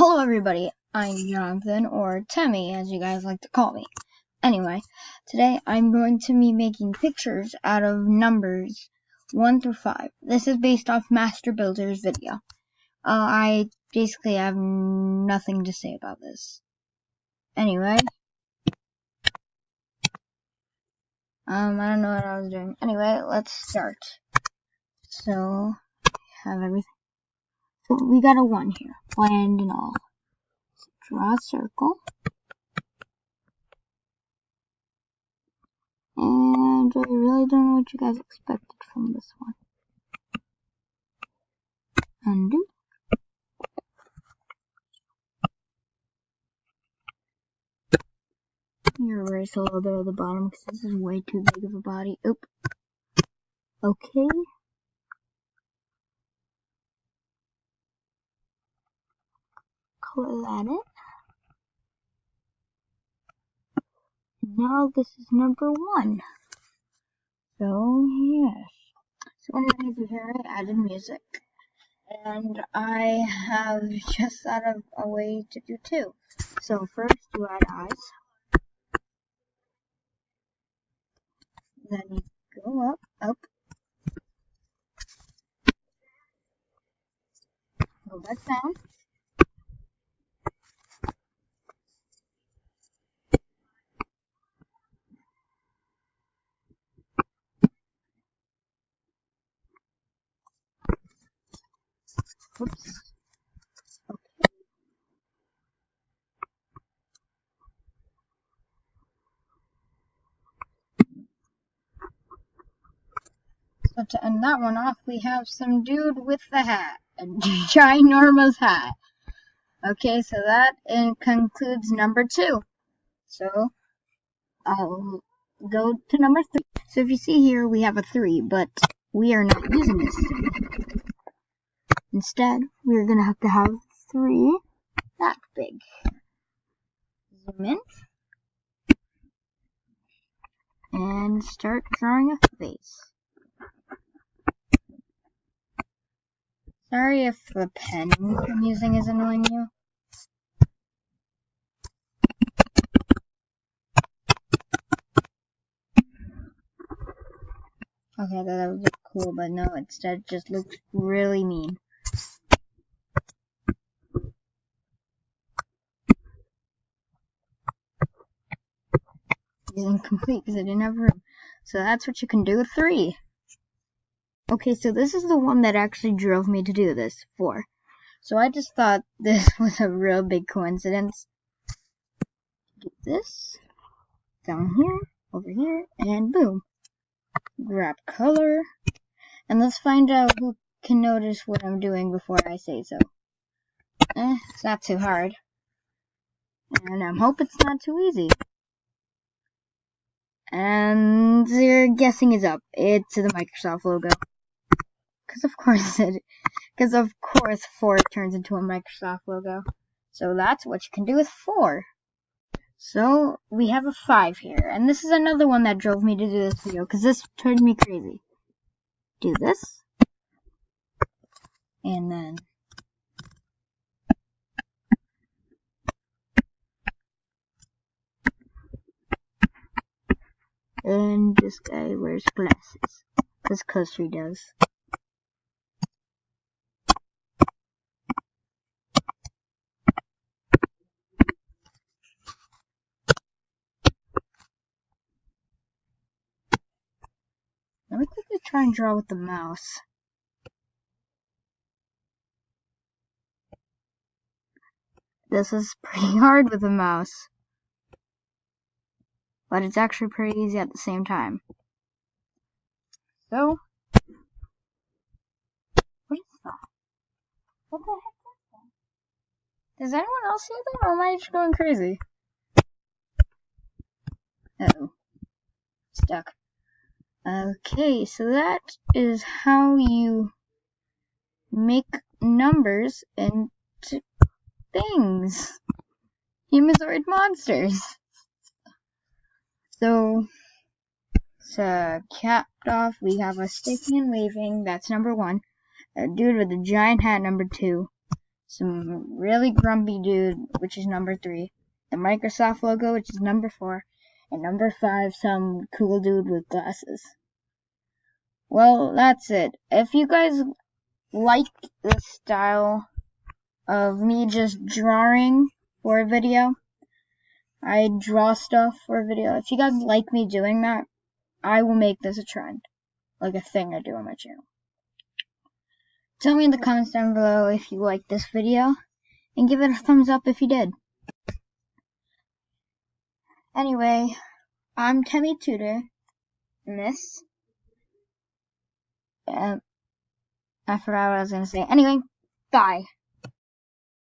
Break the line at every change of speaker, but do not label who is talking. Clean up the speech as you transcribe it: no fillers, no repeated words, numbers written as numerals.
Hello everybody, I'm Jonathan, or Temmie as you guys like to call me. Anyway, today I'm going to be making pictures out of numbers 1 through 5. This is based off Master Builder's video. I basically have nothing to say about this. Anyway, I don't know what I was doing. Anyway, let's start. So, have everything. So we got a 1 here, planned and all. So draw a circle. And I really don't know what you guys expected from this one. Undo. Erase a little bit of the bottom because this is way too big of a body. Oop. Okay. Color that in. Now this is number 1. So, yes. So underneath here I added music. And I have just thought of a way to do 2. So first you add eyes. Then you go up, go back down. Oops. Okay. So to end that one off, we have some dude with the hat. A ginormous hat. Okay, so that concludes number 2. So I'll go to number 3. So if you see here, we have a 3, but we are not using this 3. Instead, we're going to have 3 that big. Zoom in. And start drawing a face. Sorry if the pen I'm using is annoying you. Okay, that would look cool, but no, instead it just looks really mean. It's incomplete because I didn't have room. So that's what you can do with 3. Okay, so this is the one that actually drove me to do this 4. So I just thought this was a real big coincidence. Do this, down here, over here, and boom. Grab color, and let's find out who can notice what I'm doing before I say so. It's not too hard. And I hope it's not too easy. And your guessing is up. It's the Microsoft logo. Because of course 4 turns into a Microsoft logo. So that's what you can do with 4. So we have a 5 here. And this is another one that drove me to do this video. Because this turned me crazy. Do this. And then and this guy wears glasses. Because he does. Let me quickly try and draw with the mouse. This is pretty hard with the mouse. But it's actually pretty easy at the same time. So, what is that? What the heck is that? Does anyone else see that, or am I just going crazy? Uh-oh. Stuck. Okay, so that is how you make numbers into things. Humazoid monsters. So, capped off, we have a sticking and waving, that's number 1. A dude with a giant hat, number 2. some really grumpy dude, which is number 3, the Microsoft logo, which is number 4, and number 5, some cool dude with glasses. Well, that's it. If you guys like this style of me just drawing for a video, I draw stuff for a video. If you guys like me doing that, I will make this a trend, like a thing I do on my channel. Tell me in the comments down below if you liked this video, and give it a thumbs up if you did. Anyway, I'm Temmie Tutor, and this, I forgot what I was going to say. Anyway, bye.